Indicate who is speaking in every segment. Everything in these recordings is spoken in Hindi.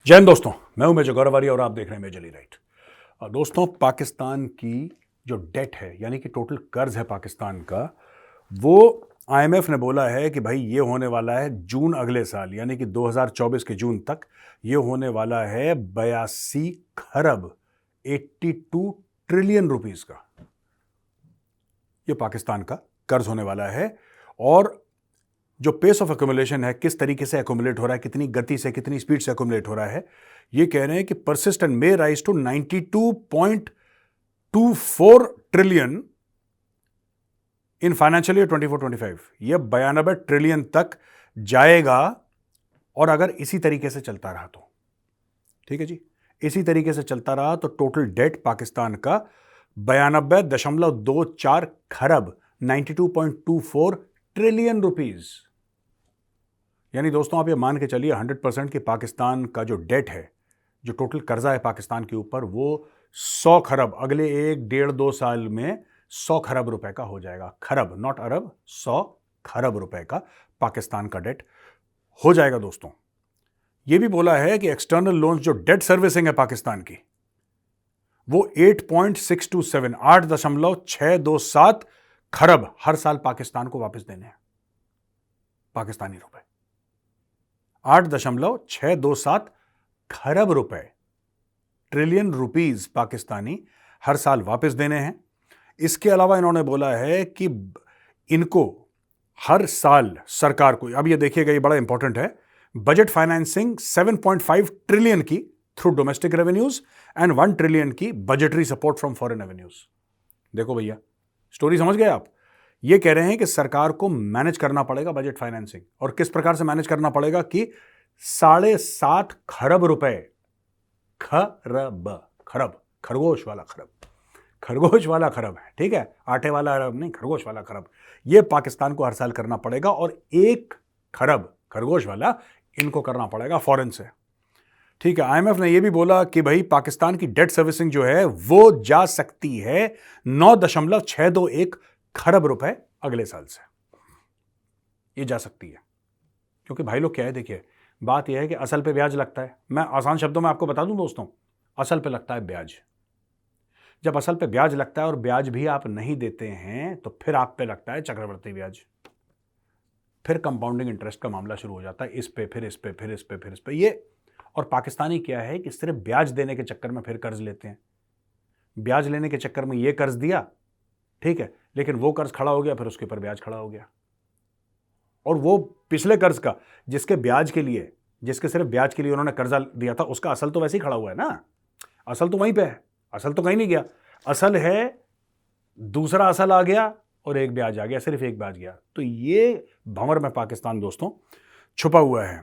Speaker 1: जय हिंद दोस्तों, मैं हूं मेजर गौरव आर्य और आप देख रहे हैं मेजरली राइट। दोस्तों, पाकिस्तान की जो डेट है यानी कि टोटल कर्ज है पाकिस्तान का, वो आईएमएफ ने बोला है कि भाई ये होने वाला है जून अगले साल यानी कि 2024 के जून तक ये होने वाला है 82 खरब 82 ट्रिलियन रुपीस का। ये पाकिस्तान का कर्ज होने वाला है और जो पेस ऑफ एक्यूमुलेशन है, किस तरीके से एक्यूमुलेट हो रहा है, कितनी गति से, कितनी स्पीड से एक्यूमुलेट हो रहा है, ये कह रहे हैं कि persistent may rise to 92.24 trillion in financial year 24-25। ये 92 ट्रिलियन तक जाएगा और अगर इसी तरीके से चलता रहा तो ठीक है जी, इसी तरीके से चलता रहा तो टोटल डेट पाकिस्तान का 92.24 खरब 92.24 ट्रिलियन रुपीज। यानी दोस्तों, आप ये मान के चलिए 100% कि पाकिस्तान का जो डेट है, जो टोटल कर्जा है पाकिस्तान के ऊपर, वो 100 खरब अगले 1-1.5-2 साल में 100 खरब रुपए का हो जाएगा। खरब, नॉट अरब, 100 खरब रुपए का पाकिस्तान का डेट हो जाएगा। दोस्तों, ये भी बोला है कि एक्सटर्नल लोन्स, जो डेट सर्विसिंग है पाकिस्तान की, वो 8.627 8.627 खरब हर साल पाकिस्तान को वापस देने हैं पाकिस्तानी रुपए। 8.627 खरब रुपए, ट्रिलियन रुपीज पाकिस्तानी हर साल वापस देने हैं। इसके अलावा इन्होंने बोला है कि इनको हर साल सरकार को, अब ये देखिएगा, ये बड़ा इंपॉर्टेंट है, बजट फाइनेंसिंग 7.5 ट्रिलियन की through domestic revenues and 1 trillion की budgetary support from foreign revenues. देखो भैया, स्टोरी समझ गए आप? ये कह रहे हैं कि सरकार को मैनेज करना पड़ेगा बजट फाइनेंसिंग, और किस प्रकार से मैनेज करना पड़ेगा कि 7.5 खरब रुपए, खरब, खरगोश वाला खरब, खरगोश वाला खरब है, ठीक है, आटे वाला अरब नहीं, खरगोश वाला खरब, ये पाकिस्तान को हर साल करना पड़ेगा। और 1 खरब खरगोश वाला इनको करना पड़ेगा फॉरेन से, ठीक है। आईएमएफ ने यह भी बोला कि भाई पाकिस्तान की डेट सर्विसिंग जो है वो जा सकती है 9.621 खरब रुपए अगले साल से, ये जा सकती है। क्योंकि भाई लोग क्या है, देखिए, बात यह है कि असल पे ब्याज लगता है। मैं आसान शब्दों में आपको बता दूं दोस्तों, असल पे लगता है ब्याज। जब असल पे ब्याज लगता है और ब्याज भी आप नहीं देते हैं तो फिर आप पे लगता है चक्रवृद्धि ब्याज, फिर कंपाउंडिंग इंटरेस्ट का मामला शुरू हो जाता है, इस पे फिर इस पे फिर इस पे फिर इस पे ये। और पाकिस्तानी क्या है कि सिर्फ ब्याज देने के चक्कर में फिर कर्ज लेते हैं। ब्याज लेने के चक्कर में ये कर्ज दिया, ठीक है, लेकिन वो कर्ज खड़ा हो गया, फिर उसके ऊपर ब्याज खड़ा हो गया। और वो पिछले कर्ज का, जिसके ब्याज के लिए, जिसके सिर्फ ब्याज के लिए उन्होंने कर्जा दिया था, उसका असल तो वैसे ही खड़ा हुआ है ना, असल तो वहीं पे है, असल तो कहीं नहीं गया। असल है, दूसरा असल आ गया और एक ब्याज आ गया, सिर्फ एक ब्याज गया। तो ये भंवर में पाकिस्तान दोस्तों छुपा हुआ है।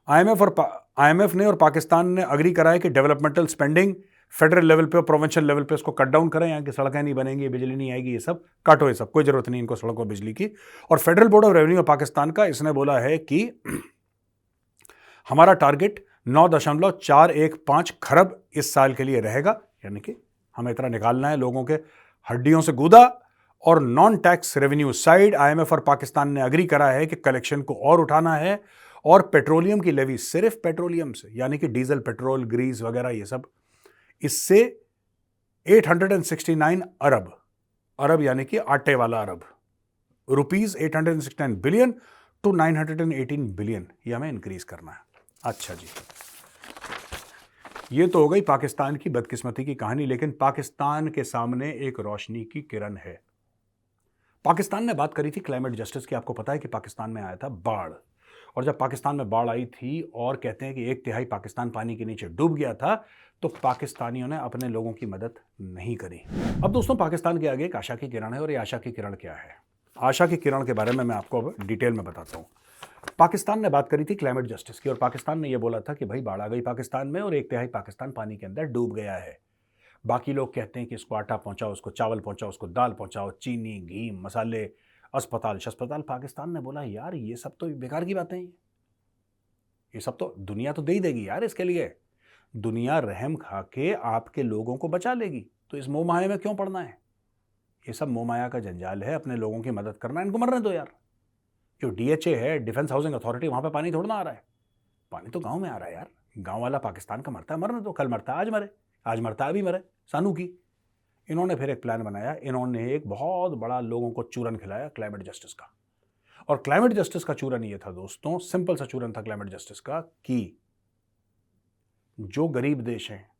Speaker 1: आईएमएफ ने और पाकिस्तान ने अग्री करा है कि डेवलपमेंटल स्पेंडिंग फेडरल लेवल पे और प्रोविंशियल लेवल पे उसको कट डाउन करें। यहाँ की सड़कें नहीं बनेंगी, बिजली नहीं आएगी, ये सब काटो, ये सब कोई जरूरत नहीं इनको सड़कों और बिजली की। और federal board of revenue Pakistan का, इसने बोला है कि हमारा टारगेट 9.415 खरब इस साल के लिए रहेगा, यानी कि हमें इतना निकालना है लोगों के हड्डियों से गूदा। और non tax revenue side IMF और पाकिस्तान ने अग्री करा है कि कलेक्शन को और उठाना है, और पेट्रोलियम की लेवी, सिर्फ पेट्रोलियम से, यानी कि डीजल, पेट्रोल, ग्रीस वगैरह ये सब, इससे 869 अरब यानी कि आटे वाला अरब रुपीज, 869 बिलियन टू 918 बिलियन, ये हमें इंक्रीज करना है। अच्छा जी, ये तो हो गई पाकिस्तान की बदकिस्मती की कहानी, लेकिन पाकिस्तान के सामने एक रोशनी की किरण है। पाकिस्तान ने बात करी थी क्लाइमेट जस्टिस की। आपको पता है कि पाकिस्तान में आया था बाढ़, और जब पाकिस्तान में बाढ़ आई थी और कहते हैं कि 1/3 पाकिस्तान पानी के नीचे डूब गया था, तो पाकिस्तानियों ने अपने लोगों की मदद नहीं करी। अब दोस्तों, पाकिस्तान के आगे एक आशा की किरण है, और ये आशा की किरण क्या है? आशा की किरण के बारे में मैं आपको अब डिटेल में बताता हूँ। पाकिस्तान ने बात करी थी क्लाइमेट जस्टिस की, और पाकिस्तान ने यह बोला था कि भाई बाढ़ आ गई पाकिस्तान में और 1/3 पाकिस्तान पानी के अंदर डूब गया है। बाकी लोग कहते हैं कि इसको आटा पहुंचाओ, उसको चावल पहुंचाओ, उसको दाल पहुंचाओ, चीनी, घी, मसाले, अस्पताल शस्पताल। पाकिस्तान ने बोला यार ये सब तो बेकार की बातें हैं, ये सब तो दुनिया तो दे ही देगी यार, इसके लिए दुनिया रहम खा के आपके लोगों को बचा लेगी, तो इस मोह माया में क्यों पड़ना है? ये सब मोह माया का जंजाल है, अपने लोगों की मदद करना, इनको मरने दो यार। जो डीएचए है, डिफेंस हाउसिंग अथॉरिटी, वहां पे पानी थोड़ा ना आ रहा है, पानी तो गांव में आ रहा है यार, गांव वाला पाकिस्तान का मरता है, मरना तो कल मरता है, आज मरता है, अभी मरे, सानू की। इन्होंने फिर एक प्लान बनाया, इन्होंने एक बहुत बड़ा लोगों को चूरन खिलाया क्लाइमेट जस्टिस का। और क्लाइमेट जस्टिस का चूरन ये था दोस्तों, सिंपल सा चूरन था क्लाइमेट जस्टिस का, कि जो गरीब देश हैं,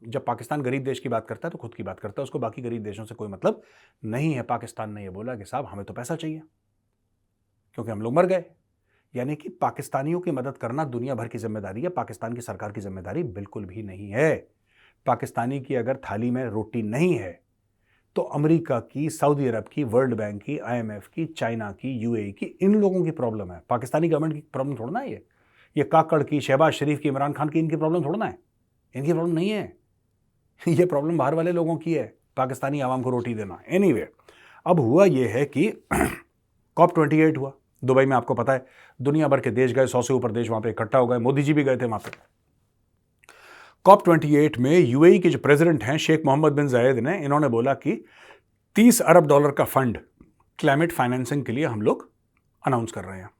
Speaker 1: जब पाकिस्तान गरीब देश की बात करता है तो खुद की बात करता है, उसको बाकी गरीब देशों से कोई मतलब नहीं है। पाकिस्तान ने यह बोला कि साहब हमें तो पैसा चाहिए क्योंकि हम लोग मर गए। यानी कि पाकिस्तानियों की मदद करना दुनिया भर की जिम्मेदारी है, पाकिस्तान की सरकार की जिम्मेदारी बिल्कुल भी नहीं है। पाकिस्तानी की अगर थाली में रोटी नहीं है तो अमेरिका की, सऊदी अरब की, वर्ल्ड बैंक की, IMF की, चाइना की, यूएई की, इन लोगों की प्रॉब्लम है। पाकिस्तानी गवर्नमेंट की प्रॉब्लम थोड़ा ना है ये काकड़ की, शहबाज शरीफ की, इमरान खान की, इनकी प्रॉब्लम थोड़ा ना है। इनकी प्रॉब्लम नहीं है ये प्रॉब्लम बाहर वाले लोगों की है, पाकिस्तानी आवाम को रोटी देना। एनीवे, अब हुआ ये है कि COP28 हुआ दुबई में, आपको पता है दुनिया भर के देश गए, 100 से ऊपर देश वहां पे इकट्ठा हो गए, मोदी जी भी गए थे वहां पे। COP28 में यूएई के जो प्रेसिडेंट हैं शेख मोहम्मद बिन जायद ने, इन्होंने बोला कि $30 अरब का फंड क्लाइमेट फाइनेंसिंग के लिए हम लोग अनाउंस कर रहे हैं।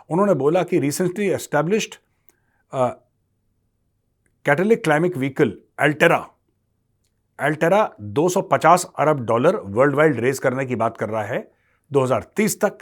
Speaker 1: उन्होंने बोला कि recently established catalytic climate vehicle Alterra $250 अरब वर्ल्ड वाइड रेज करने की बात कर रहा है 2030 तक।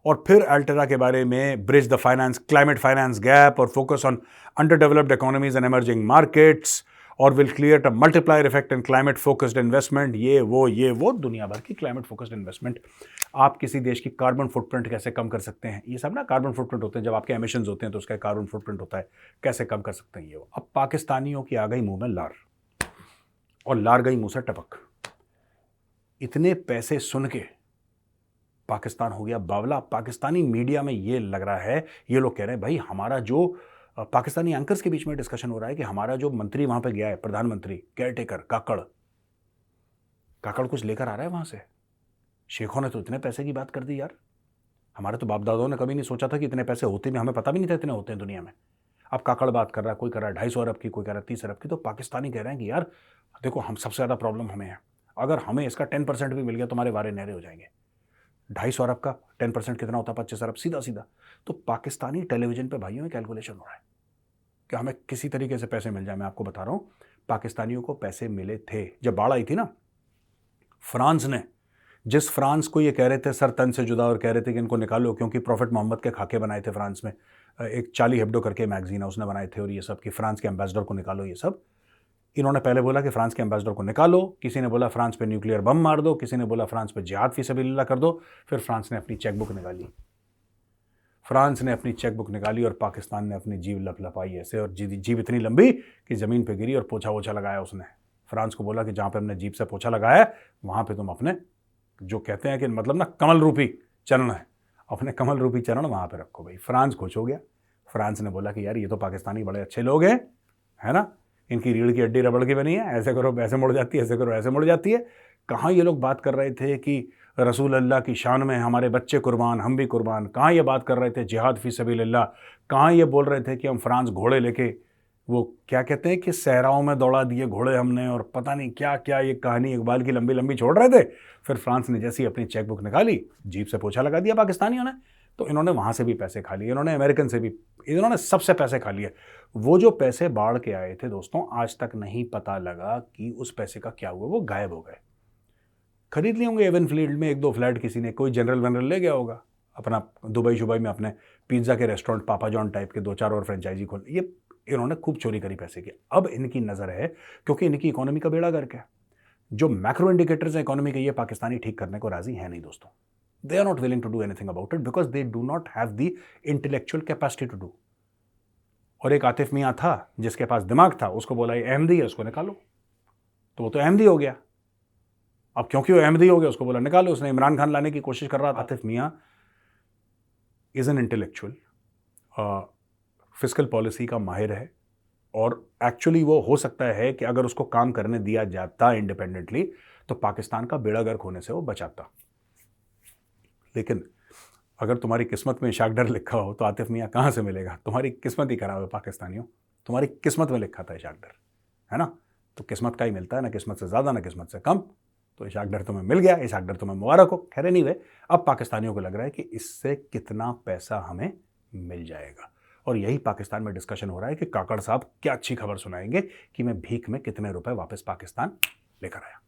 Speaker 1: और फिर अल्टेरा के बारे में bridge the climate finance gap और focus on underdeveloped economies and emerging markets और will create a multiplier effect in climate focused investment. ये वो दुनिया भर की क्लाइमेट फोकस्ड इन्वेस्टमेंट। आप किसी देश की कार्बन फुटप्रिंट कैसे कम कर सकते हैं, ये सब ना कार्बन फुटप्रिंट होते हैं, जब आपके एमिशंस होते हैं तो उसका कार्बन फुटप्रिंट होता है, कैसे कम कर सकते हैं ये वो। अब पाकिस्तानियों की आ गई मुंह में लार, और लार गई मुंह से टपक। इतने पैसे सुन के पाकिस्तान हो गया बावला। पाकिस्तानी मीडिया में ये लग रहा है, ये लोग कह रहे हैं भाई हमारा जो, पाकिस्तानी एंकर्स के बीच में डिस्कशन हो रहा है कि हमारा जो मंत्री वहां पे गया है, प्रधानमंत्री केयरटेकर काकड़ कुछ लेकर आ रहा है वहां से। शेखों ने तो इतने पैसे की बात कर दी यार, हमारे तो बाप दादाओं ने कभी नहीं सोचा था कि इतने पैसे होते भी, हमें पता भी नहीं था इतने होते हैं दुनिया में। अब काकड़ बात कर रहा है, कोई कर रहा है 250 अरब की, कोई कह रहा है 30 अरब की। तो पाकिस्तानी कह रहे हैं कि यार देखो, हम सबसे ज़्यादा प्रॉब्लम हमें है, अगर हमें इसका 10% भी मिल गया तो हमारे वारे नहरे हो जाएंगे। 250 अरब का 10% कितना होता है? 25 अरब, सीधा सीधा। तो पाकिस्तानी टेलीविजन पे भाइयों में कैलकुलेशन हो रहा है कि हमें किसी तरीके से पैसे मिल जाए। मैं आपको बता रहा हूँ, पाकिस्तानियों को पैसे मिले थे जब बाढ़ आई थी ना। फ्रांस ने, जिस फ्रांस को ये कह रहे थे सर तन से जुदा, और कह रहे थे कि इनको निकालो क्योंकि प्रॉफिट मोहम्मद के खाके बनाए थे फ्रांस में, एक चार्ली हेब्डो करके मैगजीन है उसने बनाए थे, और ये सब कि फ्रांस के एम्बेसडर को निकालो। ये सब इन्होंने पहले बोला कि फ्रांस के एम्बेसडर को निकालो, किसी ने बोला फ्रांस पे न्यूक्लियर बम मार दो, किसी ने बोला फ्रांस पे जिहाद फी सबिलिल्लाह कर दो। फिर फ्रांस ने अपनी चेकबुक निकाली, और पाकिस्तान ने अपनी जीभ लपलपाई ऐसे, और जीभ इतनी लंबी कि ज़मीन पे गिरी और पोछा वोछा लगाया उसने। फ्रांस को बोला कि जहाँ पे हमने जीभ से पोछा लगाया वहाँ पे तुम अपने, जो कहते हैं कि मतलब ना कमल रूपी चरण है, अपने कमल रूपी चरण वहाँ पे रखो भाई। फ्रांस खुश हो गया। फ्रांस ने बोला कि यार ये तो पाकिस्तानी बड़े अच्छे लोग हैं, है ना, इनकी रीढ़ की हड्डी रबड़ की बनी है, ऐसे करो ऐसे मुड़ जाती है, ऐसे करो ऐसे मुड़ जाती है। कहाँ ये लोग बात कर रहे थे कि रसूल अल्लाह की शान में हमारे बच्चे कुर्बान, हम भी कुर्बान। कहाँ ये बात कर रहे थे जिहाद फी सबिलिल्लाह। कहाँ ये बोल रहे थे कि हम फ्रांस घोड़े लेके, वो क्या कहते हैं कि सहराओं में दौड़ा दिए घोड़े हमने, और पता नहीं क्या क्या, ये कहानी इकबाल की लंबी लंबी छोड़ रहे थे। फिर फ्रांस ने जैसी अपनी चेकबुक निकाली, जीप से पोछा लगा दिया पाकिस्तानियों ने। तो इन्होंने वहाँ से भी पैसे खा लिए, इन्होंने अमेरिकन से भी, इन्होंने सबसे पैसे खा लिए। वो जो पैसे बाढ़ के आए थे दोस्तों, आज तक नहीं पता लगा कि उस पैसे का क्या हुआ, वो गायब हो गए। खरीद लिए होंगे एवन फील्ड में 1-2 फ्लैट, किसी ने, कोई जनरल वनरल ले गया होगा अपना दुबई शुबई में, अपने पिज्ज़ा के रेस्टोरेंट पापा जॉन टाइप के 2-4 और फ्रेंचाइजी खोल। ये इन्होंने खूब चोरी करी पैसे की। अब इनकी नज़र है, क्योंकि इनकी इकोनॉमी का बेड़ा गर्क है, जो मैक्रो इंडिकेटर्स हैं इकोनॉमी के, ये पाकिस्तानी ठीक करने को राजी है नहीं दोस्तों। They are not willing to do anything about it because they do not have the intellectual capacity to do. और एक आतिफ मियाँ था जिसके पास दिमाग था, उसको बोला ये अहमदी है, उसको निकालो। तो वो तो अहमदी हो गया। अब क्योंकि वो अहमदी हो गया, उसको बोला निकालो। उसने इमरान खान लाने की कोशिश कर रहा था। आतिफ मियाँ is an intellectual, fiscal policy का माहिर है, और एक्चुअली वो हो सकता है कि अगर उसको काम करने दिया जाता इंडिपेंडेंटली तो पाकिस्तान का बेड़ा गर्क होने से वो बचाता। लेकिन अगर तुम्हारी किस्मत में इशाक डर लिखा हो तो आतिफ मियाँ कहाँ से मिलेगा? तुम्हारी किस्मत ही खराब है पाकिस्तानियों, तुम्हारी किस्मत में लिखा था इशाक डर, है ना। तो किस्मत का ही मिलता है, ना किस्मत से ज़्यादा ना किस्मत से कम। तो इशाक डर तुम्हें मिल गया, इशाक डर तुम्हें मुबारक हो। खैर नहीं वे, अब पाकिस्तानियों को लग रहा है कि इससे कितना पैसा हमें मिल जाएगा। और यही पाकिस्तान में डिस्कशन हो रहा है कि काकड़ साहब क्या अच्छी खबर सुनाएंगे कि मैं भीख में कितने रुपए वापस पाकिस्तान लेकर आया।